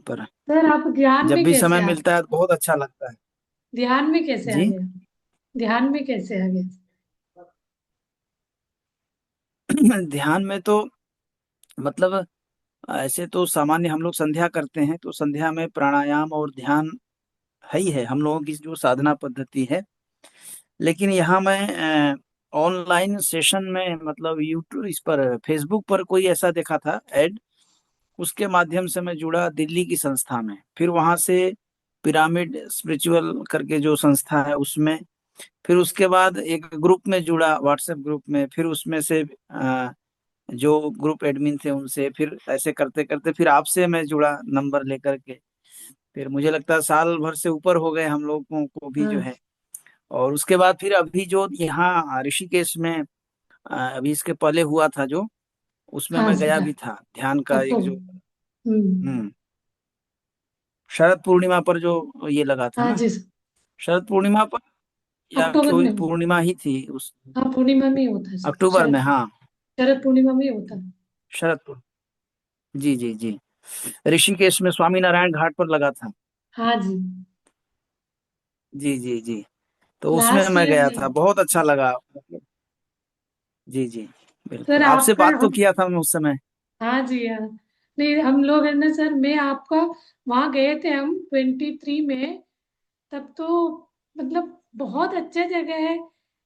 पर सर आप ध्यान जब में भी कैसे समय आ मिलता है तो बहुत अच्छा लगता है। ध्यान में कैसे आ जी। गए? ध्यान में कैसे आ गए? ध्यान में तो मतलब ऐसे तो सामान्य हम लोग संध्या करते हैं, तो संध्या में प्राणायाम और ध्यान है ही है हम लोगों की जो साधना पद्धति है। लेकिन यहाँ मैं ऑनलाइन सेशन में मतलब यूट्यूब इस पर फेसबुक पर कोई ऐसा देखा था ऐड, उसके माध्यम से मैं जुड़ा दिल्ली की संस्था में। फिर वहां से पिरामिड स्पिरिचुअल करके जो संस्था है उसमें, फिर उसके बाद एक ग्रुप में जुड़ा व्हाट्सएप ग्रुप में, फिर उसमें से जो ग्रुप एडमिन थे उनसे, फिर ऐसे करते करते फिर आपसे मैं जुड़ा नंबर लेकर के। फिर मुझे लगता है साल भर से ऊपर हो गए हम लोगों को भी जो हाँ। है। और उसके बाद फिर अभी जो यहाँ ऋषिकेश में अभी इसके पहले हुआ था जो, उसमें हाँ मैं सर। गया भी था ध्यान का एक जो। अक्टूबर। हम्म। हम्म। शरद पूर्णिमा पर जो ये लगा था हाँ ना, जी सर। शरद पूर्णिमा पर या अक्टूबर कोई में। पूर्णिमा ही थी उस। हाँ पूर्णिमा में ही होता है सर, अक्टूबर में, शरद। हाँ। शरद पूर्णिमा में ही होता है। शरद पूर्णिमा। जी जी जी। ऋषिकेश में स्वामी नारायण घाट पर लगा था। हाँ जी। जी जी जी। तो उसमें लास्ट मैं ईयर गया में। था, बहुत अच्छा लगा मतलब। जी जी। सर बिल्कुल, आपसे आपका बात तो हम। किया था मैं उस समय। हाँ जी हाँ। नहीं हम लोग है ना सर, मैं आपका वहाँ गए थे हम 23 में। तब तो मतलब बहुत अच्छा जगह है।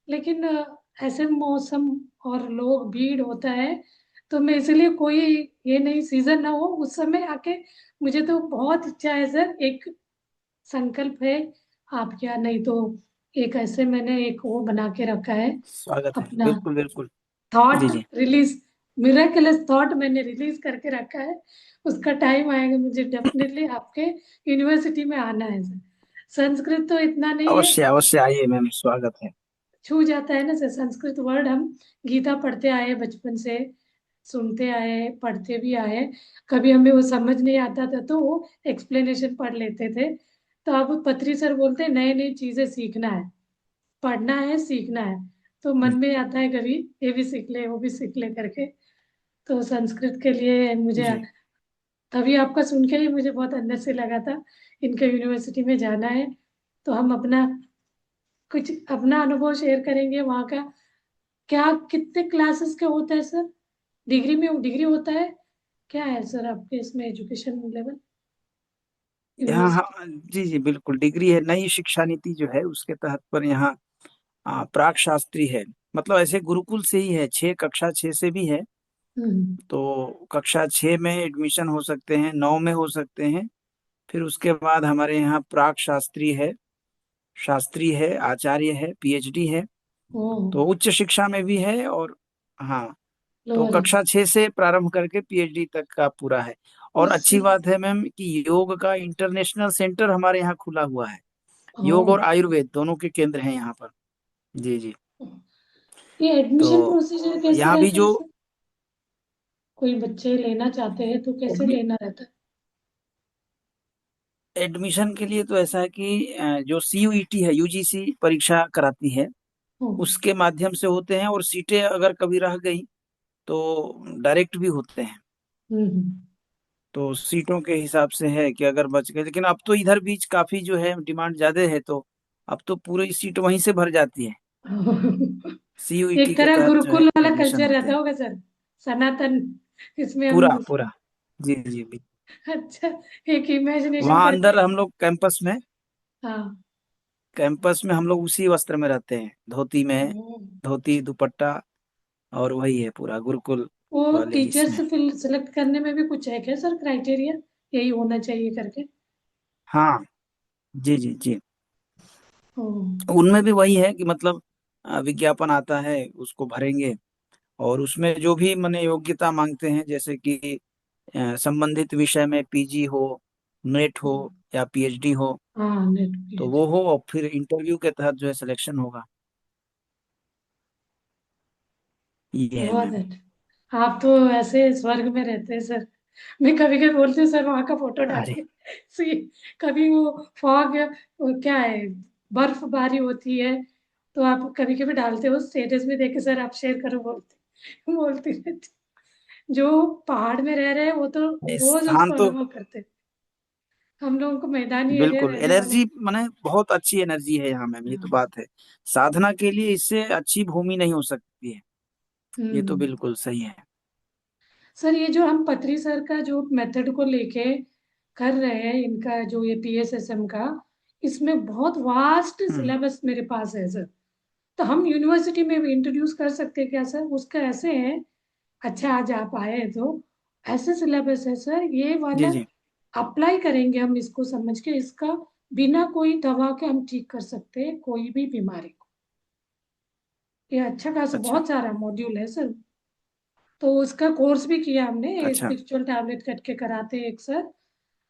लेकिन ऐसे मौसम और लोग भीड़ होता है। तो मैं इसलिए कोई ये नहीं, सीजन ना हो उस समय आके। मुझे तो बहुत इच्छा है सर, एक संकल्प है आपके यहाँ। नहीं तो एक ऐसे मैंने एक वो बना के रखा है स्वागत है, अपना बिल्कुल बिल्कुल। जी थॉट जी। रिलीज। मिराकलस थॉट मैंने रिलीज करके रखा है। उसका टाइम आएगा, मुझे डेफिनेटली आपके यूनिवर्सिटी में आना है सर। संस्कृत तो इतना नहीं है। अवश्य अवश्य आइए मैम, स्वागत है। छू जाता है ना सर संस्कृत वर्ड। हम गीता पढ़ते आए बचपन से, सुनते आए, पढ़ते भी आए। कभी हमें वो समझ नहीं आता था तो वो एक्सप्लेनेशन पढ़ लेते थे। तो अब पत्री सर बोलते हैं नई नई चीजें सीखना है, पढ़ना है, सीखना है। तो मन में आता है कभी ये भी सीख ले वो भी सीख ले करके। तो संस्कृत के लिए मुझे जी तभी आपका सुन के ही मुझे बहुत अंदर से लगा था इनके यूनिवर्सिटी में जाना है। तो हम अपना कुछ अपना अनुभव शेयर करेंगे वहाँ का। क्या कितने क्लासेस के होता है सर? डिग्री में डिग्री होता है? क्या है सर आपके इसमें एजुकेशन लेवल यहाँ, यूनिवर्सिटी? हाँ जी जी बिल्कुल, डिग्री है। नई शिक्षा नीति जो है उसके तहत पर यहाँ प्राक शास्त्री है। मतलब ऐसे गुरुकुल से ही है, 6 कक्षा 6 से भी है। हम्म। तो कक्षा 6 में एडमिशन हो सकते हैं, 9 में हो सकते हैं। फिर उसके बाद हमारे यहाँ प्राक शास्त्री है, शास्त्री है, आचार्य है, पीएचडी है। ओ। तो उच्च शिक्षा में भी है। और हाँ, तो लोअर है। कक्षा 6 से प्रारंभ करके पीएचडी तक का पूरा है। और उस। अच्छी बात है मैम कि योग का इंटरनेशनल सेंटर हमारे यहाँ खुला हुआ है। ओ। योग और आयुर्वेद दोनों के केंद्र हैं यहाँ पर। जी जी। ये एडमिशन तो प्रोसीजर कैसे यहाँ भी रहता है जो सर? कोई बच्चे लेना चाहते हैं तो कैसे एडमि, लेना रहता है? एडमिशन के लिए तो ऐसा है कि जो सीयूईटी है, यूजीसी परीक्षा कराती है, ओ। उसके माध्यम से होते हैं। और सीटें अगर कभी रह गई तो डायरेक्ट भी होते हैं। हम्म। तो सीटों के हिसाब से है कि अगर बच गए। लेकिन अब तो इधर बीच काफी जो है डिमांड ज्यादा है, तो अब तो पूरी सीट वहीं से भर जाती है। सीयूईटी एक के तरह तहत जो है गुरुकुल वाला एडमिशन कल्चर होते रहता हैं। होगा सर, सनातन। इसमें हम। पूरा पूरा। जी जी भी। अच्छा। एक इमेजिनेशन वहां करके। अंदर हम लोग हाँ। कैंपस में हम लोग उसी वस्त्र में रहते हैं, धोती में, ओ। धोती दुपट्टा। और वही है पूरा गुरुकुल वो वाले टीचर्स इसमें। फिर सिलेक्ट करने में भी कुछ है क्या सर क्राइटेरिया, यही होना चाहिए करके? हाँ जी जी जी। ओ। उनमें भी वही है कि मतलब विज्ञापन आता है, उसको भरेंगे। और उसमें जो भी माने योग्यता मांगते हैं, जैसे कि संबंधित विषय में पीजी हो, नेट हो या पीएचडी हो, हाँ नेट तो पीएच। वो हो और फिर इंटरव्यू के तहत जो है सिलेक्शन होगा। ये है बहुत मैम। अच्छा। आप तो ऐसे स्वर्ग में रहते हैं सर। मैं कभी कभी बोलती हूँ सर वहां का फोटो अरे डालिए। सी। कभी वो फॉग, वो क्या है, बर्फबारी होती है तो आप कभी कभी डालते हो स्टेटस में, देखे सर आप शेयर करो, बोलते बोलती रहती। जो पहाड़ में रह रहे हैं वो तो रोज स्थान उसको तो अनुभव करते हैं। हम लोगों को मैदानी एरिया बिल्कुल रहने वाला। एनर्जी माने बहुत अच्छी एनर्जी है यहाँ मैम, ये तो हाँ। बात है। साधना के लिए इससे अच्छी भूमि नहीं हो सकती है। ये तो हम्म। बिल्कुल सही है। सर ये जो हम पत्री सर का जो मेथड को लेके कर रहे हैं, इनका जो ये पीएसएसएम का, इसमें बहुत वास्ट हम्म। सिलेबस मेरे पास है सर। तो हम यूनिवर्सिटी में भी इंट्रोड्यूस कर सकते हैं क्या सर? उसका ऐसे है, अच्छा आज आप आए हैं तो ऐसे सिलेबस है सर ये जी वाला, जी। अप्लाई करेंगे हम इसको समझ के, इसका बिना कोई दवा के हम ठीक कर सकते हैं कोई भी बीमारी को। ये अच्छा खासा अच्छा बहुत सारा मॉड्यूल है सर। तो उसका कोर्स भी किया हमने, अच्छा स्पिरिचुअल टैबलेट कट के कराते हैं एक सर।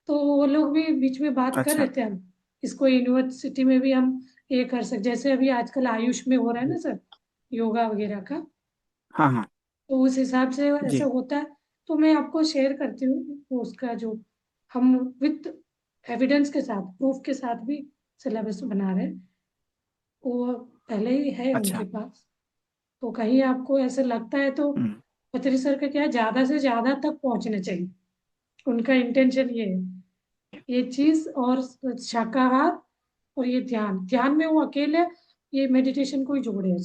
तो वो लोग भी बीच में बात कर अच्छा। रहे थे हम, इसको यूनिवर्सिटी में भी हम ये कर सकते, जैसे अभी आजकल आयुष में हो रहा है ना जी। सर, योगा वगैरह का। हाँ हाँ। तो उस हिसाब से ऐसे जी। होता है। तो मैं आपको शेयर करती हूँ वो उसका जो हम विथ एविडेंस के साथ, प्रूफ के साथ भी सिलेबस बना रहे हैं। वो पहले ही है उनके अच्छा। पास। तो कहीं आपको ऐसे लगता है तो हम्म। पत्री सर का क्या है, ज्यादा से ज्यादा तक पहुंचना चाहिए। उनका इंटेंशन ये है, ये चीज। और शाकाहार और ये ध्यान, ध्यान में वो अकेले ये मेडिटेशन को ही जोड़े हैं।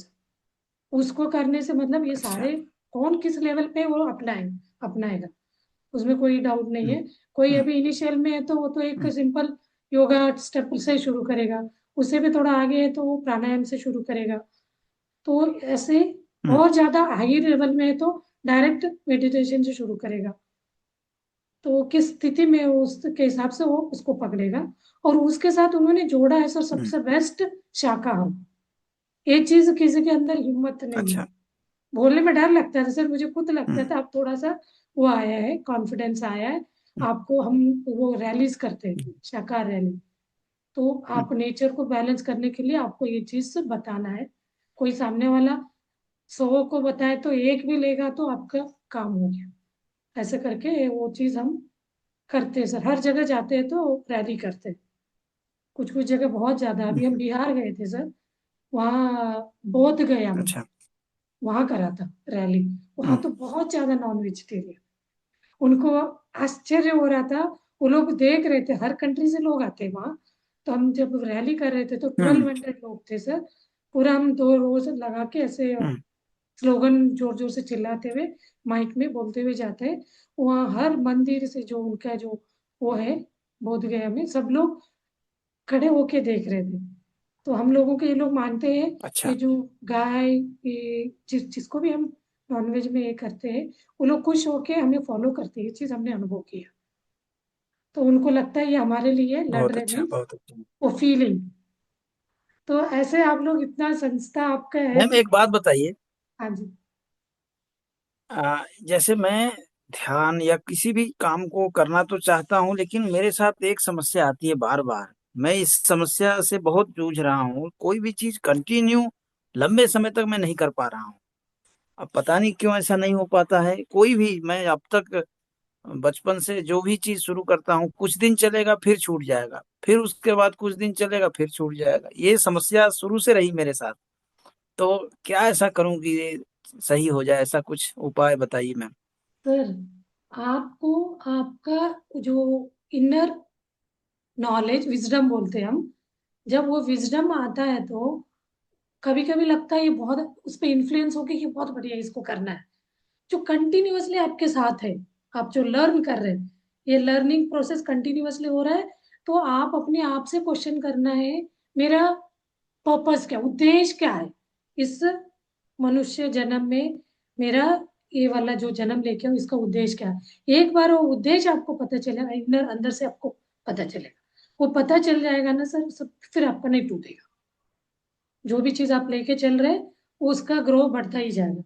उसको करने से मतलब ये अच्छा। सारे कौन किस लेवल पे वो अपनाएगा, उसमें कोई डाउट नहीं हम्म है। कोई हम्म अभी इनिशियल में है तो वो तो एक हम्म सिंपल योगा स्टेप से शुरू करेगा, उससे भी थोड़ा आगे है तो वो प्राणायाम से शुरू करेगा। तो ऐसे हम्म और ज्यादा हाई लेवल में है तो डायरेक्ट मेडिटेशन से शुरू करेगा। तो किस स्थिति में वो उसके हिसाब से वो उसको पकड़ेगा। और उसके साथ उन्होंने जोड़ा है सर हम्म। सबसे बेस्ट, शाकाहार। ये चीज किसी के अंदर हिम्मत नहीं है, अच्छा। बोलने में डर लगता है सर, मुझे खुद लगता हम्म था। अब थोड़ा सा वो आया है, कॉन्फिडेंस आया है। हम्म आपको हम वो रैलीज करते हैं, शाकाहार रैली। तो हम्म आप नेचर को बैलेंस करने के लिए आपको ये चीज बताना है। कोई सामने वाला 100 को बताए तो एक भी लेगा तो आपका काम हो गया। ऐसे करके वो चीज हम करते हैं सर, हर जगह जाते हैं तो रैली करते हैं। कुछ कुछ जगह बहुत ज्यादा, अभी हम हम्म। बिहार गए थे सर, वहाँ बोध गया में, अच्छा। वहां करा था रैली। वहां हम्म तो बहुत ज्यादा नॉन वेजिटेरियन, उनको आश्चर्य हो रहा था। वो लोग देख रहे थे, हर कंट्री से लोग आते हैं वहाँ। तो हम जब रैली कर रहे थे तो हम्म 1200 लोग थे सर। पूरा हम 2 रोज लगा के ऐसे हम्म स्लोगन जोर जोर से चिल्लाते हुए, माइक में बोलते हुए जाते हैं। वहाँ हर मंदिर से जो उनका जो वो है, बोध गया में सब लोग खड़े होके देख रहे थे। तो हम लोगों के, ये लोग मानते हैं अच्छा। कि जो गाय, ये जिसको भी हम नॉनवेज में ये करते हैं, वो लोग खुश होके हमें फॉलो करते हैं। ये चीज हमने अनुभव किया। तो उनको लगता है ये हमारे लिए लड़ बहुत रहे, अच्छा मीन्स बहुत अच्छा। वो फीलिंग। तो ऐसे आप लोग इतना संस्था आपका है मैम तो। एक बात बताइए। हाँ जी। जैसे मैं ध्यान या किसी भी काम को करना तो चाहता हूँ, लेकिन मेरे साथ एक समस्या आती है बार बार। मैं इस समस्या से बहुत जूझ रहा हूँ, कोई भी चीज कंटिन्यू लंबे समय तक मैं नहीं कर पा रहा हूँ। अब पता नहीं क्यों ऐसा नहीं हो पाता है। कोई भी मैं अब तक बचपन से जो भी चीज शुरू करता हूँ, कुछ दिन चलेगा फिर छूट जाएगा, फिर उसके बाद कुछ दिन चलेगा फिर छूट जाएगा। ये समस्या शुरू से रही मेरे साथ। तो क्या ऐसा करूं कि ये सही हो जाए? ऐसा कुछ उपाय बताइए मैम। सर आपको, आपका जो इनर नॉलेज, विजडम बोलते हैं हम, जब वो विजडम आता है तो कभी कभी लगता है ये बहुत उस पर इन्फ्लुएंस होके कि बहुत बढ़िया इसको करना है। जो कंटिन्यूअसली आपके साथ है, आप जो लर्न कर रहे हैं, ये लर्निंग प्रोसेस कंटिन्यूअसली हो रहा है। तो आप अपने आप से क्वेश्चन करना है, मेरा पर्पस क्या, उद्देश्य क्या है इस मनुष्य जन्म में, मेरा ये वाला जो जन्म लेके हूँ इसका उद्देश्य क्या है। एक बार वो उद्देश्य आपको पता चलेगा, इनर अंदर से आपको पता चलेगा, वो पता चल जाएगा ना सर, सब फिर आपका नहीं टूटेगा। जो भी चीज आप लेके चल रहे हैं वो उसका ग्रो बढ़ता ही जाएगा।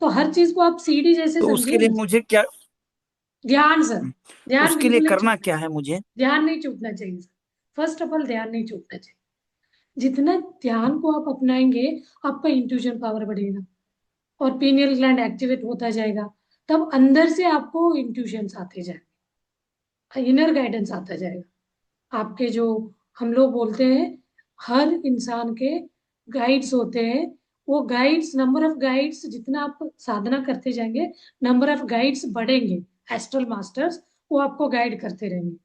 तो हर चीज को आप सीढ़ी जैसे तो उसके समझिए लिए ना। मुझे क्या, ध्यान सर, ध्यान उसके लिए बिल्कुल नहीं करना छूटना क्या चाहिए। है मुझे? ध्यान नहीं छूटना चाहिए सर। फर्स्ट ऑफ ऑल ध्यान नहीं छूटना चाहिए। जितना ध्यान को आप अपनाएंगे, आपका इंट्यूशन पावर बढ़ेगा और पीनियल ग्लैंड एक्टिवेट होता जाएगा। तब अंदर से आपको इंट्यूशन आते जाएंगे, इनर गाइडेंस आता जाएगा। आपके जो हम लोग बोलते हैं, हर इंसान के गाइड्स होते हैं। वो गाइड्स, नंबर ऑफ गाइड्स जितना आप साधना करते जाएंगे, नंबर ऑफ गाइड्स बढ़ेंगे। एस्ट्रल मास्टर्स वो आपको गाइड करते रहेंगे।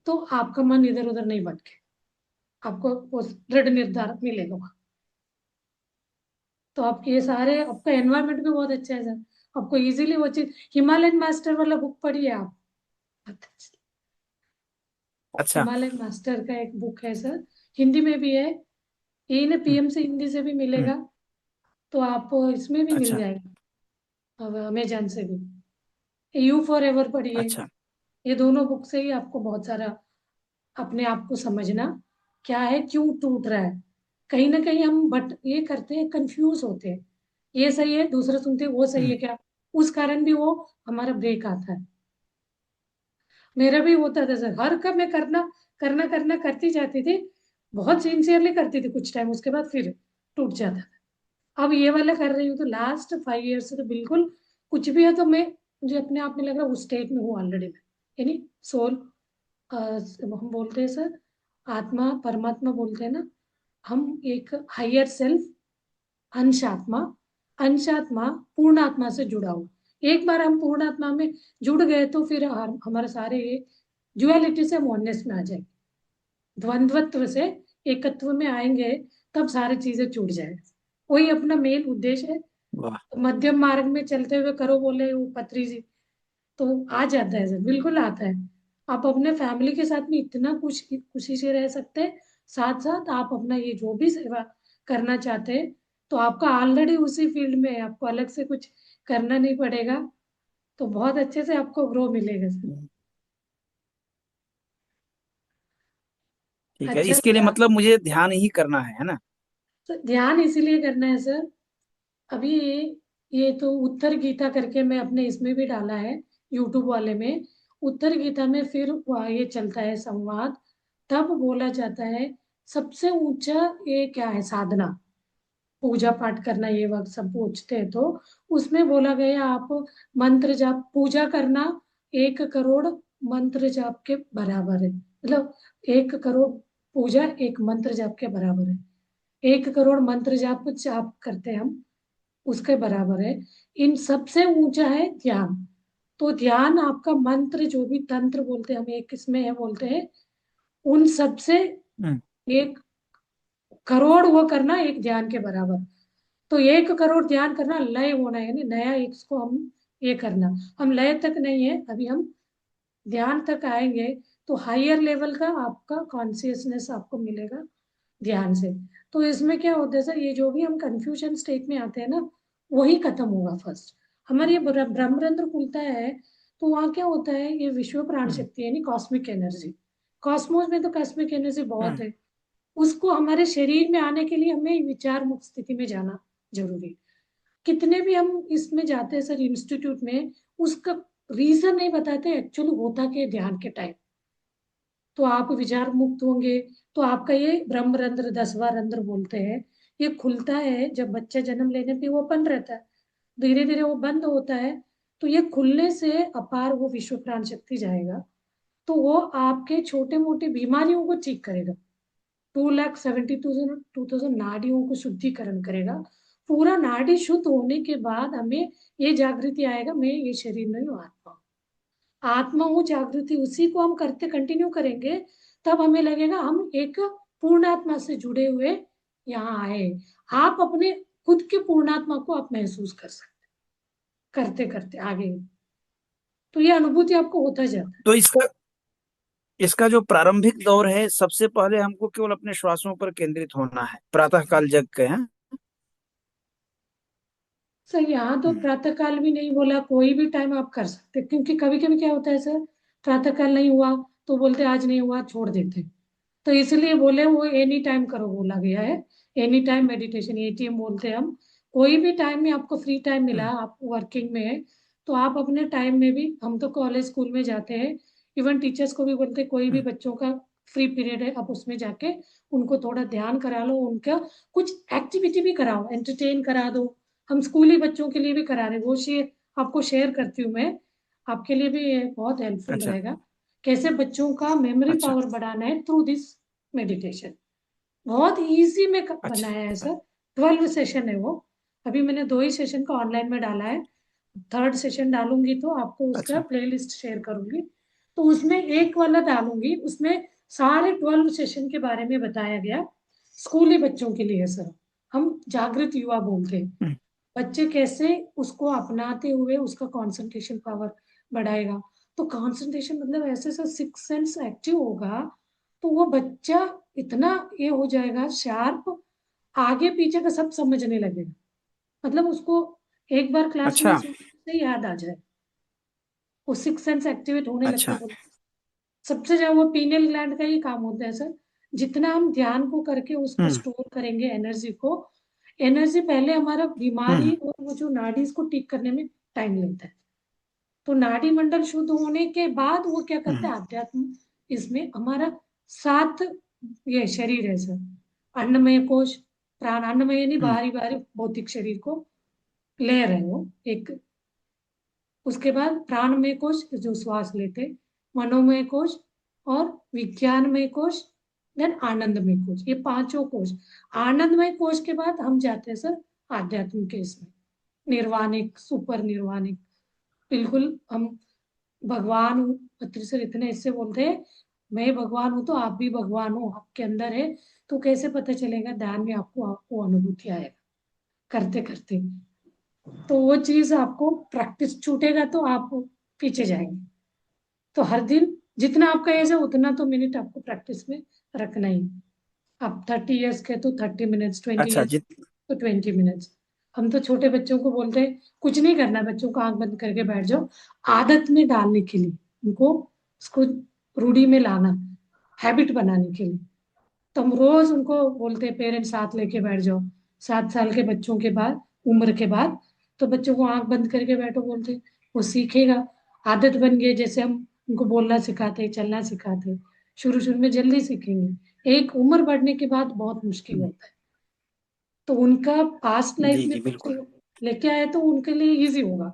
तो आपका मन इधर उधर नहीं भटके, आपको वो दृढ़ निर्धार मिलेगा वहाँ। तो आपके ये सारे, आपका एनवायरनमेंट भी बहुत अच्छा है सर, आपको इजीली वो चीज। हिमालयन मास्टर वाला बुक पढ़िए आप। अच्छा। हिमालयन मास्टर का एक बुक है सर, हिंदी में भी है, यही ना हम्म। पीएम से हिंदी से भी हम्म। मिलेगा। तो आप इसमें भी मिल अच्छा। जाएगा, अब अमेजन से भी। यू फॉर एवर पढ़िए। अच्छा। ये दोनों बुक से ही आपको बहुत सारा अपने आप को समझना, क्या है, क्यों टूट रहा है। कहीं ना कहीं हम बट ये करते हैं, कंफ्यूज होते हैं, ये सही है, दूसरा सुनते हैं वो सही हम्म। है क्या, उस कारण भी वो हमारा ब्रेक आता है। मेरा भी होता था सर, हर का मैं करना करना करना करती जाती थी, बहुत सिंसियरली करती थी कुछ टाइम, उसके बाद फिर टूट जाता था। अब ये वाला कर रही हूँ तो लास्ट 5 ईयर से तो बिल्कुल कुछ भी है तो मैं, मुझे अपने आप में लग रहा है उस स्टेट में हूँ ऑलरेडी मैं, यानी सोल, हम बोलते हैं सर, आत्मा परमात्मा बोलते हैं ना, हम एक हायर सेल्फ, अंश आत्मा, अंश आत्मा पूर्ण आत्मा से जुड़ा हुआ। एक बार हम पूर्ण आत्मा में जुड़ गए तो फिर हमारे सारे ये ड्युअलिटी से हम oneness में आ जाएंगे, द्वंद्वत्व से एकत्व में आएंगे, तब सारी चीजें छूट जाएगी। वही अपना मेन उद्देश्य है। वाह। मध्यम मार्ग में चलते हुए करो बोले वो पत्री जी, तो आ जाता है सर, बिल्कुल आता है। आप अपने फैमिली के साथ में इतना खुशी से रह सकते हैं, साथ साथ आप अपना ये जो भी सेवा करना चाहते हैं, तो आपका ऑलरेडी उसी फील्ड में है, आपको अलग से कुछ करना नहीं पड़ेगा। तो बहुत अच्छे से आपको ग्रो मिलेगा सर। हम्म। ठीक है, अच्छा इसके लिए सर, मतलब मुझे ध्यान ही करना है ना? तो ध्यान इसीलिए करना है सर। अभी ये तो उत्तर गीता करके मैं अपने इसमें भी डाला है, यूट्यूब वाले में। उत्तर गीता में फिर ये चलता है संवाद, तब बोला जाता है सबसे ऊंचा ये क्या है, साधना, पूजा पाठ करना, ये वक्त सब पूछते हैं तो उसमें बोला गया आप मंत्र जाप पूजा करना 1 करोड़ मंत्र जाप के बराबर है, मतलब 1 करोड़ पूजा एक मंत्र जाप के बराबर है। 1 करोड़ मंत्र जाप जाप करते हैं हम, उसके बराबर है। इन सबसे ऊंचा है ध्यान। तो ध्यान आपका मंत्र जो भी तंत्र बोलते हैं हम, एक किसमें है बोलते हैं, उन सबसे हम्म। 1 करोड़ वो करना एक ध्यान के बराबर। तो 1 करोड़ ध्यान करना लय होना है, यानी नया एक इसको हम ये करना। हम लय तक नहीं है अभी, हम ध्यान तक आएंगे तो हायर लेवल का आपका कॉन्शियसनेस आपको मिलेगा ध्यान से। तो इसमें क्या होता है सर, ये जो भी हम कंफ्यूजन स्टेट में आते हैं ना, वही खत्म होगा फर्स्ट। हमारे ये ब्रह्मरंध्र खुलता है, तो वहाँ क्या होता है, ये विश्व प्राण हम्म। शक्ति यानी कॉस्मिक एनर्जी, कॉस्मोस में तो कॉस्मिक एनर्जी बहुत हम्म। है, उसको हमारे शरीर में आने के लिए हमें विचार मुक्त स्थिति में जाना जरूरी है। कितने भी हम इसमें जाते हैं सर इंस्टीट्यूट में, उसका रीजन नहीं बताते एक्चुअली होता क्या है ध्यान के टाइम। तो आप विचार मुक्त होंगे, तो आपका ये ब्रह्म रंध्र 10वां रंध्र बोलते हैं, ये खुलता है जब बच्चा जन्म लेने पे वो ओपन रहता है, धीरे धीरे वो बंद होता है। तो ये खुलने से अपार वो विश्व प्राण शक्ति जाएगा, तो वो आपके छोटे मोटे बीमारियों को ठीक करेगा। 2,72,000 नाड़ियों को शुद्धिकरण करेगा। पूरा नाड़ी शुद्ध होने के बाद हमें ये जागृति आएगा, मैं ये शरीर नहीं हूँ, आत्मा हूँ। आत्मा हूँ जागृति, उसी को हम करते कंटिन्यू करेंगे, तब हमें लगेगा हम एक पूर्णात्मा से जुड़े हुए यहाँ आए। आप अपने खुद के पूर्णात्मा को आप महसूस कर सकते करते करते आगे, तो ये अनुभूति आपको होता जाता है। तो इसका इसका जो प्रारंभिक दौर है, सबसे पहले हमको केवल अपने श्वासों पर केंद्रित होना है, प्रातः काल जग के हैं। सर यहाँ तो हम्म। प्रातः काल भी नहीं बोला, कोई भी टाइम आप कर सकते हैं, क्योंकि कभी कभी क्या होता है सर, प्रातः काल नहीं हुआ तो बोलते आज नहीं हुआ छोड़ देते। तो इसलिए बोले वो एनी टाइम करो बोला गया है, एनी टाइम मेडिटेशन, एटीएम बोलते हैं हम। कोई भी टाइम में आपको फ्री टाइम मिला, हम्म। आप वर्किंग में है, तो आप अपने टाइम में भी, हम तो कॉलेज स्कूल में जाते हैं, इवन टीचर्स को भी बोलते हैं कोई भी हम्म। बच्चों का फ्री पीरियड है आप उसमें जाके उनको थोड़ा ध्यान करा लो, उनका कुछ एक्टिविटी भी कराओ, एंटरटेन करा दो। हम स्कूली बच्चों के लिए भी करा रहे हैं, वो शेयर आपको शेयर करती हूँ मैं, आपके लिए भी ये बहुत हेल्पफुल अच्छा। रहेगा, कैसे बच्चों का मेमोरी अच्छा। पावर बढ़ाना है थ्रू दिस मेडिटेशन। बहुत इजी में बनाया है अच्छा। सर। 12 सेशन है वो, अभी मैंने 2 ही सेशन का ऑनलाइन में डाला है, थर्ड सेशन डालूंगी तो आपको उसका अच्छा। प्लेलिस्ट शेयर करूंगी, तो उसमें एक वाला डालूंगी, उसमें सारे 12 सेशन के बारे में बताया गया। स्कूली बच्चों के लिए सर, हम जागृत युवा बोलते हैं। हम्म। बच्चे कैसे उसको अपनाते हुए उसका कंसंट्रेशन पावर बढ़ाएगा। तो कंसंट्रेशन मतलब ऐसे ऐसा सिक्स सेंस एक्टिव होगा, तो वो बच्चा इतना ये हो जाएगा शार्प, आगे पीछे का सब समझने लगेगा। मतलब उसको एक बार क्लास में अच्छा। सुनने से याद आ जाए, वो सिक्स सेंस एक्टिवेट होने लगते अच्छा। बोलते। सबसे ज्यादा वो पीनियल ग्लैंड का ही काम होता है सर। जितना हम ध्यान को करके उसको हम्म। स्टोर करेंगे एनर्जी को, एनर्जी पहले हमारा हम्म। बीमारी और वो जो नाड़ी इसको ठीक करने में टाइम लगता है। तो नाड़ी मंडल शुद्ध होने के बाद वो क्या करता हम्म। है, अध्यात्म इसमें हमारा सात ये शरीर है सर। अन्नमय कोश, प्राण, अन्नमय यानी हम्म। बाहरी बाहरी भौतिक शरीर को लेयर है वो एक। उसके बाद प्राणमय कोश जो श्वास लेते, मनोमय कोश, और विज्ञानमय कोश, देन आनंदमय कोश, ये पांचों कोश। आनंदमय कोश के बाद हम जाते हैं सर आध्यात्म के इसमें, निर्वाणिक, सुपर निर्वाणिक। बिल्कुल हम भगवान हूँ, पत्री सर इतने इससे बोलते हैं मैं भगवान हूँ तो आप भी भगवान हो, आपके अंदर है। तो कैसे पता चलेगा, ध्यान में आपको आपको अनुभूति आएगा करते करते। तो वो चीज आपको प्रैक्टिस छूटेगा तो आप पीछे जाएंगे। तो हर दिन जितना आपका एज है उतना तो मिनट आपको प्रैक्टिस में रखना ही। आप 30 इयर्स के तो 30 मिनट्स, ट्वेंटी अच्छा। ईयर्स तो 20 मिनट्स। हम तो छोटे बच्चों को बोलते हैं कुछ नहीं करना, बच्चों को आंख बंद करके बैठ जाओ, आदत में डालने के लिए उनको, उसको रूढ़ी में लाना, हैबिट बनाने के लिए। तो हम रोज उनको बोलते हैं पेरेंट्स साथ लेके बैठ जाओ, 7 साल के बच्चों के बाद, उम्र के बाद। तो बच्चों को आंख बंद करके बैठो बोलते हैं, वो सीखेगा। आदत बन गई, जैसे हम उनको बोलना सिखाते, चलना सिखाते, शुरू शुरू में जल्दी सीखेंगे, एक उम्र बढ़ने के बाद बहुत मुश्किल हम्म। होता है। तो उनका पास्ट लाइफ जी में जी कुछ बिल्कुल। लेके आए तो उनके लिए इजी होगा।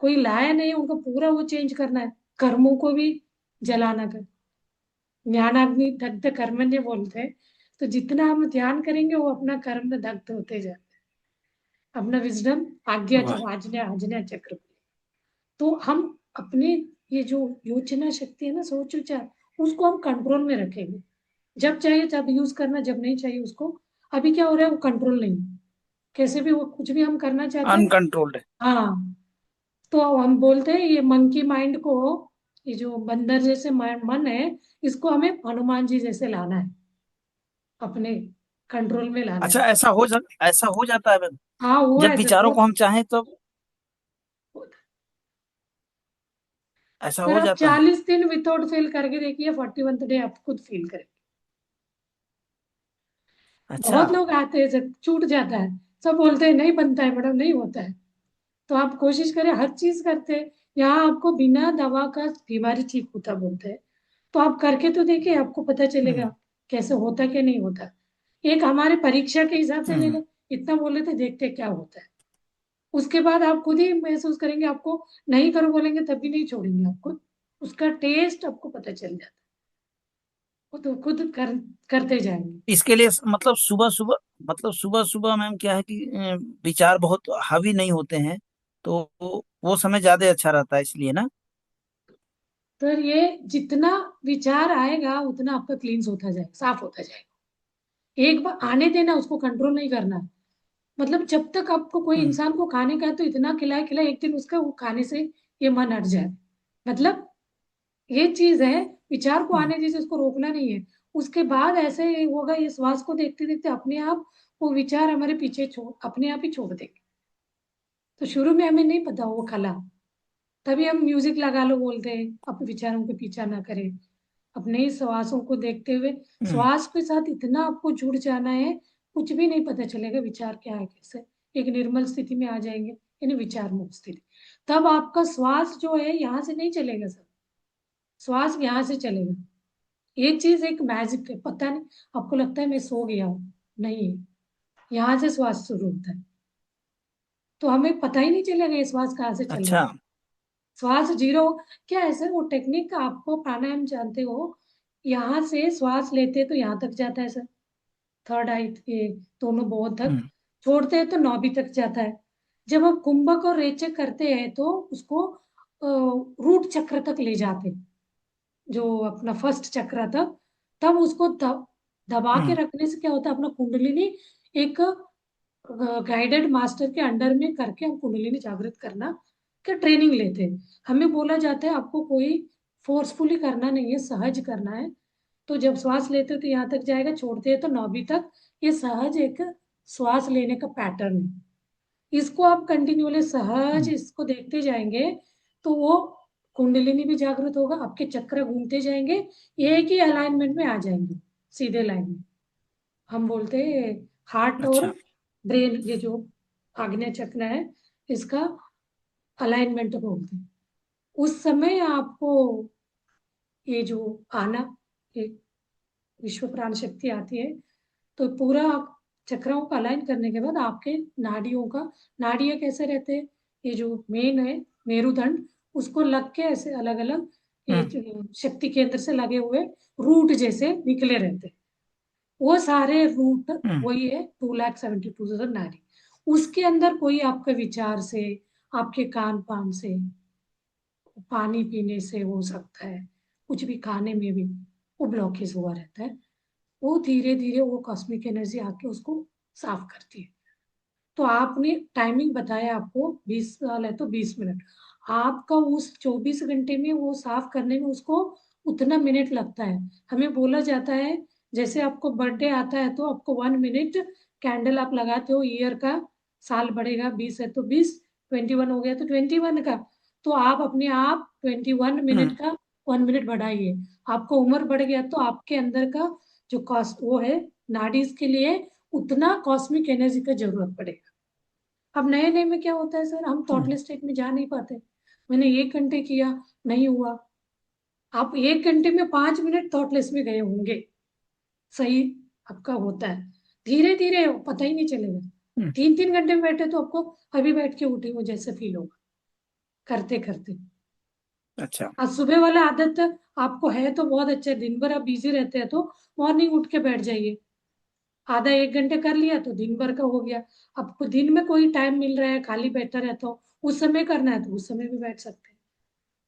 कोई लाया नहीं, उनको पूरा वो चेंज करना है, कर्मों को भी जलाना कर। ज्ञानाग्नि दग्ध कर्मण्य बोलते हैं। तो जितना हम ध्यान करेंगे वो अपना कर्म में दग्ध होते जाते हैं। अपना विजडम आज्ञा वाह। आज्ञा आज्ञा चक्र। तो हम अपने ये जो योजना शक्ति है ना, सोच विचार, उसको हम कंट्रोल में रखेंगे। जब चाहिए जब यूज करना, जब नहीं चाहिए उसको। अभी क्या हो रहा है, वो कंट्रोल नहीं है। कैसे भी वो कुछ भी हम करना चाहते हैं। अनकंट्रोल्ड है। हाँ। तो हम बोलते हैं ये मंकी माइंड को, ये जो बंदर जैसे मन है, इसको हमें हनुमान जी जैसे लाना है, अपने कंट्रोल में लाना है। अच्छा, ऐसा हो जाता है मैम? हाँ हुआ जब है सर, विचारों को बहुत हम चाहें तब होता है। ऐसा सर हो आप जाता है? 40 दिन विदाउट फेल करके देखिए, 41th डे आप खुद फील करेंगे। अच्छा। बहुत लोग आते हैं सर, छूट जाता है, सब बोलते हैं नहीं बनता है मैडम, नहीं होता है। तो आप कोशिश करें, हर चीज करते हैं, यहाँ आपको बिना दवा का बीमारी ठीक होता बोलते हैं। तो आप करके तो देखिए, आपको पता हम्म। चलेगा कैसे होता कि नहीं होता। एक हमारे परीक्षा के हिसाब से ले हम्म। लो, इतना बोले थे देखते क्या होता है। उसके बाद आप खुद ही महसूस करेंगे, आपको नहीं करो बोलेंगे तब भी नहीं छोड़ेंगे आपको। उसका टेस्ट आपको पता चल जाता है, वो तो खुद करते जाएंगे। इसके लिए मतलब सुबह सुबह मैम क्या है कि विचार बहुत हावी नहीं होते हैं, तो वो समय ज्यादा अच्छा रहता है इसलिए ना। तो ये जितना विचार आएगा उतना आपका क्लींस होता जाएगा, साफ होता जाएगा। एक बार आने देना, उसको कंट्रोल नहीं करना। मतलब जब तक आपको कोई हम्म। इंसान को खाने का है तो इतना खिलाए खिलाए, एक दिन उसका वो खाने से ये मन हट जाए। मतलब ये चीज है, विचार को हम्म। आने दीजिए, उसको रोकना नहीं है। उसके बाद ऐसे ही होगा, ये श्वास को देखते देखते अपने आप वो विचार हमारे पीछे छोड़, अपने आप ही छोड़ देंगे। तो शुरू में हमें नहीं पता वो खला, तभी हम म्यूजिक लगा लो बोलते हैं, अपने विचारों के पीछा ना करें, अपने ही श्वासों को देखते हुए। हम्म। श्वास के साथ इतना आपको जुड़ जाना है, कुछ भी नहीं पता चलेगा विचार क्या है कैसे। एक निर्मल स्थिति में आ जाएंगे, यानी विचार मुक्त स्थिति। तब आपका श्वास जो है यहाँ से नहीं चलेगा सर, श्वास यहाँ से चलेगा। ये चीज एक मैजिक है, पता नहीं, आपको लगता है मैं सो गया हूँ, नहीं, यहाँ से श्वास शुरू होता है। तो हमें पता ही नहीं चलेगा ये श्वास कहाँ से चल रहा अच्छा। है। श्वास जीरो, क्या है सर वो टेक्निक, आपको प्राणायाम जानते हो, यहाँ से श्वास लेते तो यहाँ तक जाता है सर, थर्ड आई, ये दोनों बहुत तक। हम्म। छोड़ते हैं तो नाभि तक जाता है। जब हम कुंभक और रेचक करते हैं तो उसको रूट चक्र तक ले जाते हैं। जो अपना फर्स्ट चक्र था, तब उसको दबा के हम्म। रखने से क्या होता है, अपना कुंडलिनी एक गाइडेड मास्टर के अंडर में करके हम कुंडलिनी जागृत करना का ट्रेनिंग लेते हैं। हमें बोला जाता है आपको कोई फोर्सफुली करना नहीं है, सहज करना है। तो जब श्वास लेते हो तो यहाँ तक जाएगा, छोड़ते हैं तो नाभि तक। ये सहज एक श्वास लेने का पैटर्न है। इसको आप कंटिन्यूअली सहज हम्म। इसको देखते जाएंगे तो वो कुंडलिनी भी जागृत होगा, आपके चक्र घूमते जाएंगे, एक ही अलाइनमेंट में आ जाएंगे, सीधे लाइन में। हम बोलते हैं हार्ट और अच्छा। ब्रेन, ये जो आग्नेय चक्र है, इसका अलाइनमेंट बोलते हैं। उस समय आपको ये जो आना, एक विश्व प्राण शक्ति आती है, तो पूरा चक्रों को अलाइन करने के बाद आपके नाड़ियों का, नाड़ियाँ कैसे रहते हैं, ये जो मेन है मेरुदंड, उसको लग के ऐसे अलग अलग ये हम्म। जो शक्ति केंद्र से लगे हुए रूट जैसे निकले रहते हैं, वो सारे रूट हम्म। वही है 2,72,000 नाड़ी। उसके अंदर कोई आपके विचार से, आपके कान पान से, पानी पीने से हो सकता है, कुछ भी खाने में भी वो ब्लॉकेज हुआ रहता है। वो धीरे धीरे वो कॉस्मिक एनर्जी आके उसको साफ करती है। तो आपने टाइमिंग बताया, आपको 20 साल है तो 20 मिनट, आपका उस 24 घंटे में वो साफ करने में उसको उतना मिनट लगता है। हमें बोला जाता है जैसे आपको बर्थडे आता है तो आपको 1 मिनट कैंडल आप लगाते हो ईयर का, साल बढ़ेगा, 20 है तो 20, 21 हो गया तो 21 का, तो आप अपने आप 21 मिनट हम्म। का 1 मिनट बढ़ाइए। आपको उम्र बढ़ गया तो आपके अंदर का जो कॉस्ट वो है नाडीज के लिए उतना कॉस्मिक एनर्जी का जरूरत पड़ेगा। अब नए नए में क्या होता है सर, हम हम्म। थॉटलेस स्टेट में जा नहीं पाते। मैंने 1 घंटे किया, नहीं हुआ। आप 1 घंटे में 5 मिनट थॉटलेस में गए होंगे, सही आपका होता है। धीरे धीरे पता ही नहीं चलेगा। हम्म। 3-3 घंटे में बैठे तो आपको अभी बैठ के उठे हो जैसे फील होगा, करते करते। अच्छा। आज सुबह वाला आदत आपको है तो बहुत अच्छा है, दिन भर आप बिजी रहते हैं तो मॉर्निंग उठ के बैठ जाइए, आधा 1 घंटे कर लिया तो दिन भर का हो गया। आपको दिन में कोई टाइम मिल रहा है खाली बैठा रहता हो, उस समय करना है तो उस समय भी बैठ सकते हैं।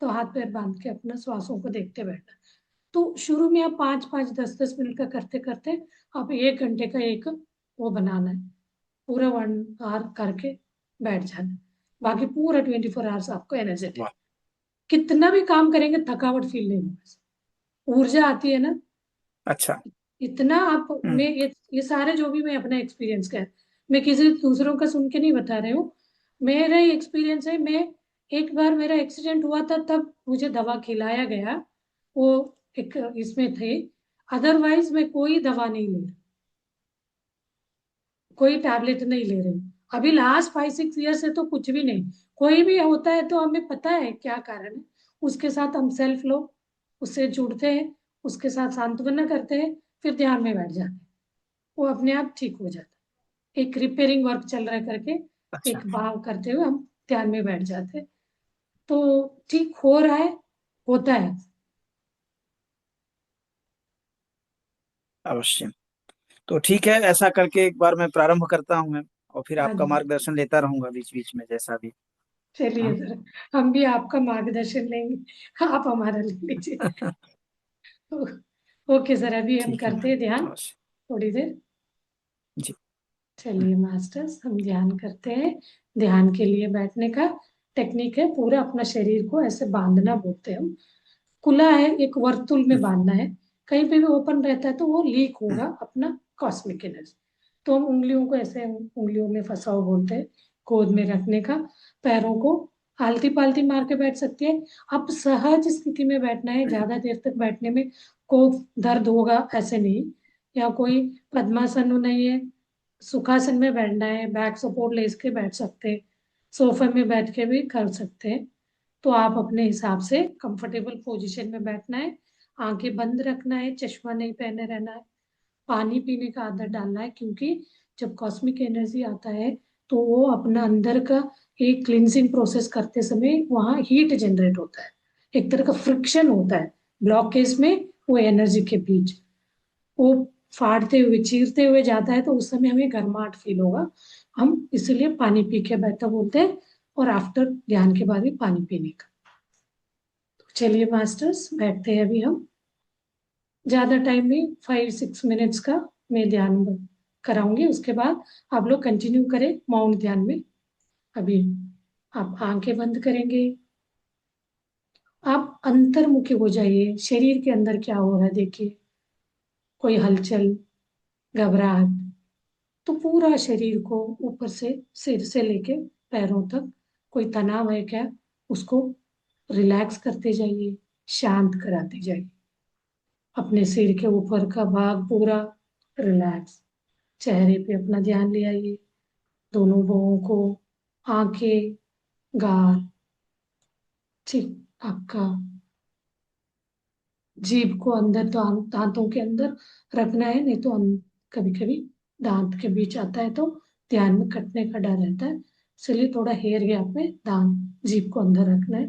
तो हाथ पैर बांध के अपना श्वासों को देखते बैठना। तो शुरू में आप 5-5, 10-10 मिनट का करते करते आप 1 घंटे का एक वो बनाना है, पूरा 1 आवर करके बैठ जाना। बाकी पूरा 24 आवर्स आपको एनर्जेटिक, वाह। कितना भी काम करेंगे थकावट फील नहीं होगा, ऊर्जा आती है ना। अच्छा। इतना आप हम्म। मैं ये सारे जो भी मैं अपना एक्सपीरियंस का है, मैं किसी दूसरों का सुन के नहीं बता रही हूँ, मेरा ही एक्सपीरियंस है। मैं एक बार मेरा एक्सीडेंट हुआ था तब मुझे दवा खिलाया गया, वो एक इसमें थे, अदरवाइज मैं कोई दवा नहीं ले रही, कोई टैबलेट नहीं ले रही। अभी लास्ट 5-6 ईयर से तो कुछ भी नहीं। कोई भी होता है तो हमें पता है क्या कारण है, उसके साथ हम सेल्फ लो, उससे जुड़ते हैं, उसके साथ सांत्वना करते हैं, फिर ध्यान में बैठ जाते हैं, वो अपने आप ठीक हो जाता है। एक रिपेयरिंग वर्क चल रहा है करके अच्छा। एक भाव करते हुए हम ध्यान में बैठ जाते हैं, तो ठीक हो रहा है, होता है। अवश्य। तो ठीक है, ऐसा करके एक बार मैं प्रारंभ करता हूँ मैं, और फिर हाँ आपका जी, मार्गदर्शन लेता रहूंगा बीच बीच में जैसा भी। चलिए हाँ। सर, हम भी आपका मार्गदर्शन लेंगे, आप हमारा ले लीजिए। ओके सर, अभी हम ठीक है करते मैम। हैं ध्यान अवश्य। थोड़ी देर। जी। चलिए मास्टर्स, हम ध्यान करते हैं। ध्यान के लिए बैठने का टेक्निक है, पूरा अपना शरीर को ऐसे बांधना बोलते हैं हम। खुला है, एक वर्तुल में हम्म। बांधना है। कहीं पे भी ओपन रहता है तो वो लीक हम्म। होगा अपना कॉस्मिक एनर्जी। तो हम उंगलियों को ऐसे उंगलियों में फंसाओ बोलते हैं, गोद में रखने का। पैरों को आलती पालती मार के बैठ सकती है। अब सहज स्थिति में बैठना है, ज्यादा देर तक बैठने में को दर्द होगा ऐसे नहीं, या कोई पद्मासन नहीं है, सुखासन में बैठना है, बैक सपोर्ट ले के बैठ सकते हैं, सोफे में बैठ के भी कर सकते हैं। तो आप अपने हिसाब से कंफर्टेबल पोजीशन में बैठना है, आंखें बंद रखना है, चश्मा नहीं पहने रहना है, पानी पीने का आदत डालना है, क्योंकि जब कॉस्मिक एनर्जी आता है तो वो अपना अंदर का एक क्लिनजिंग प्रोसेस करते समय वहाँ हीट जनरेट होता है, एक तरह का फ्रिक्शन होता है ब्लॉकेज में, वो एनर्जी के बीच वो फाड़ते हुए चीरते हुए जाता है, तो उस समय हमें गर्माहट फील होगा। हम इसीलिए पानी पी के बैठा बोलते हैं, और आफ्टर ध्यान के बाद भी पानी पीने का। चलिए मास्टर्स, बैठते हैं अभी हम। ज्यादा टाइम नहीं, 5-6 मिनट्स का मैं ध्यान कराऊंगी, उसके बाद आप लोग कंटिन्यू करें मौन ध्यान में। अभी आप आंखें बंद करेंगे, आप अंतर्मुखी हो जाइए, शरीर के अंदर क्या हो रहा है देखिए। कोई हलचल, घबराहट, तो पूरा शरीर को ऊपर से, सिर से लेके पैरों तक कोई तनाव है क्या, उसको रिलैक्स करते जाइए, शांत कराते जाइए। अपने सिर के ऊपर का भाग पूरा रिलैक्स, चेहरे पे अपना ध्यान ले आइए, दोनों भौहों को, आंखें, गाल, ठीक, आपका जीभ को अंदर, दांतों के अंदर रखना है, नहीं तो कभी कभी दांत के बीच आता है तो ध्यान में कटने का डर रहता है, इसलिए थोड़ा हेयर गैप में दांत, जीभ को अंदर रखना है।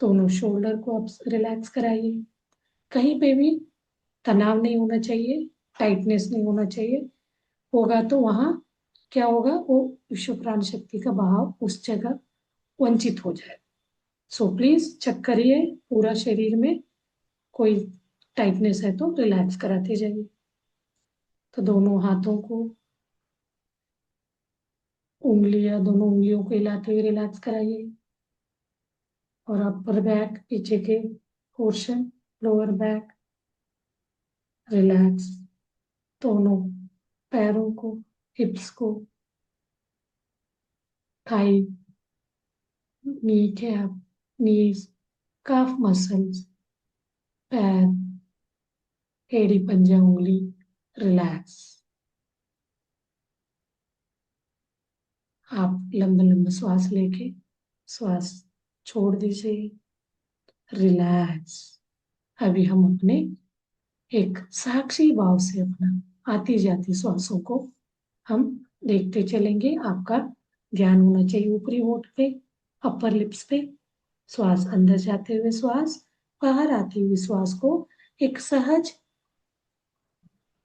दोनों शोल्डर को आप रिलैक्स कराइए, कहीं पे भी तनाव नहीं होना चाहिए, टाइटनेस नहीं होना चाहिए। होगा तो वहां क्या होगा, वो विश्व प्राण शक्ति का बहाव उस जगह वंचित हो जाए। सो प्लीज चेक करिए पूरा शरीर में कोई टाइटनेस है तो रिलैक्स कराते जाइए। तो दोनों हाथों को, दोनों उंगलियों को हिलाते हुए रिलैक्स कराइए। और अपर बैक, पीछे के पोर्शन, लोअर बैक रिलैक्स। दोनों पैरों को, हिप्स को, थाई, नी कैप, नीज, काफ मसल्स, पैर, एड़ी पंजा उंगली रिलैक्स। आप लंबा लंबा श्वास लेके श्वास छोड़ दीजिए, रिलैक्स। अभी हम अपने एक साक्षी भाव से अपना आती जाती श्वासों को हम देखते चलेंगे। आपका ध्यान होना चाहिए ऊपरी होंठ पे, अपर लिप्स पे। श्वास अंदर जाते हुए श्वास, बाहर आती हुई श्वास को एक सहज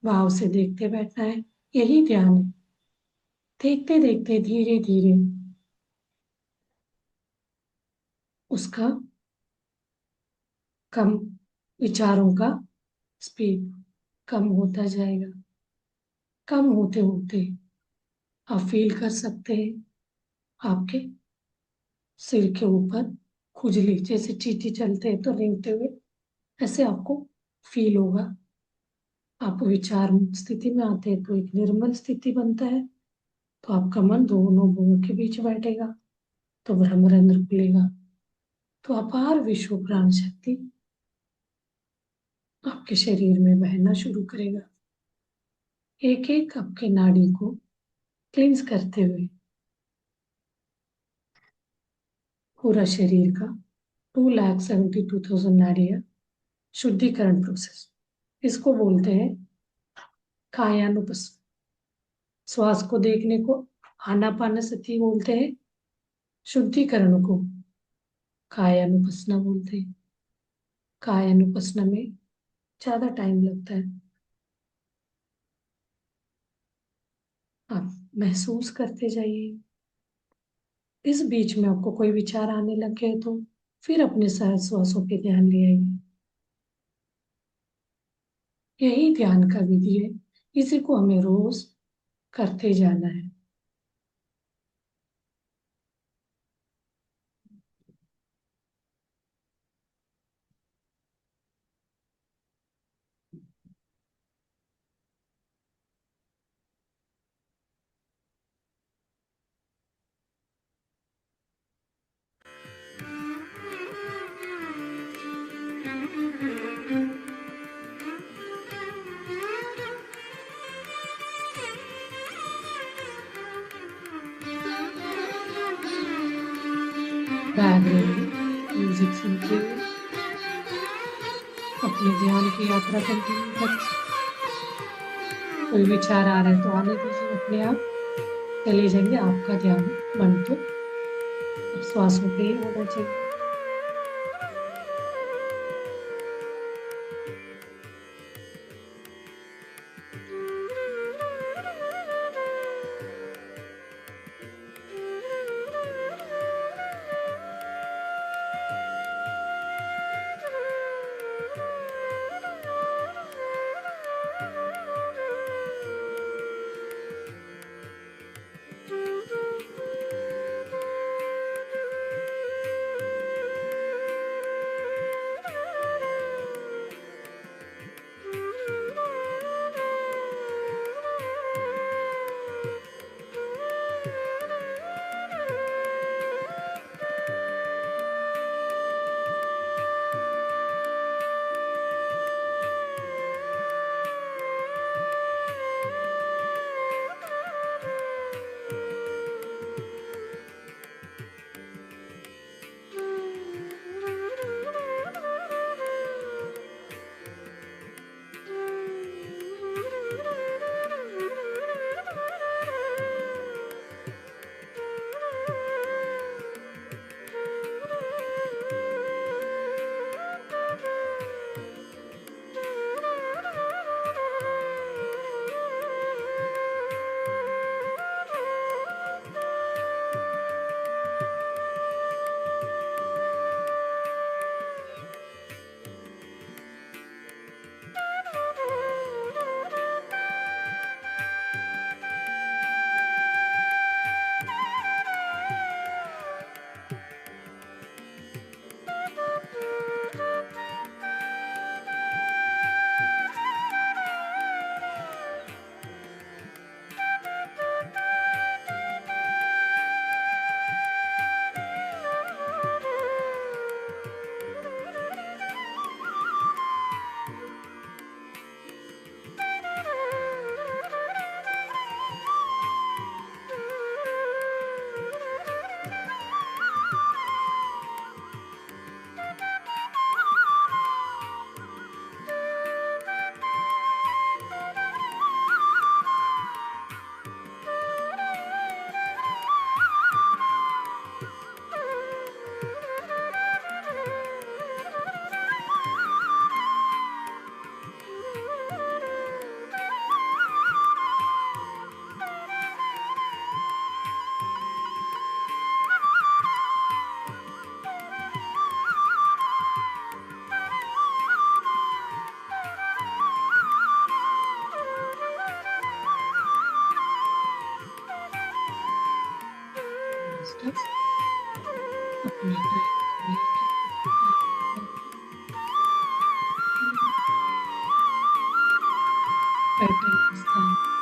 भाव से देखते बैठना है, यही ध्यान है। देखते देखते धीरे धीरे उसका कम, विचारों का स्पीड कम होता जाएगा। कम होते होते आप फील कर सकते हैं आपके सिर के ऊपर खुजली, जैसे चींटी चलते हैं तो रेंगते हुए, ऐसे आपको फील होगा। आप विचार मुक्त स्थिति में आते हैं तो एक निर्मल स्थिति बनता है, तो आपका मन दोनों भुवों के बीच बैठेगा, तो ब्रह्मरंध्र खुलेगा, तो अपार विश्व प्राण शक्ति आपके शरीर में बहना शुरू करेगा, एक एक आपके नाड़ी को क्लींस करते हुए पूरा शरीर का। 2,72,000 नाड़ियां, शुद्धिकरण प्रोसेस, इसको बोलते हैं कायानुपस्थिति। श्वास को देखने को आनापानसति बोलते हैं, शुद्धिकरण को कायानुपसना बोलते हैं। कायानुपसना में ज्यादा टाइम लगता है, आप महसूस करते जाइए। इस बीच में आपको कोई विचार आने लगे तो फिर अपने सहज श्वासों पे ध्यान ले आइए। यही ध्यान का विधि है, इसी को हमें रोज करते जाना है। बैकग्राउंड में म्यूजिक सुनते हुए अपने ध्यान की यात्रा कंटिन्यू करें। कोई विचार आ रहा है तो आने दीजिए, अपने आप चले जाएंगे। आपका ध्यान मन तो अब श्वासों पे ही होना चाहिए। तक अपना टाइम लेके आराम करके बैठे अवस्था में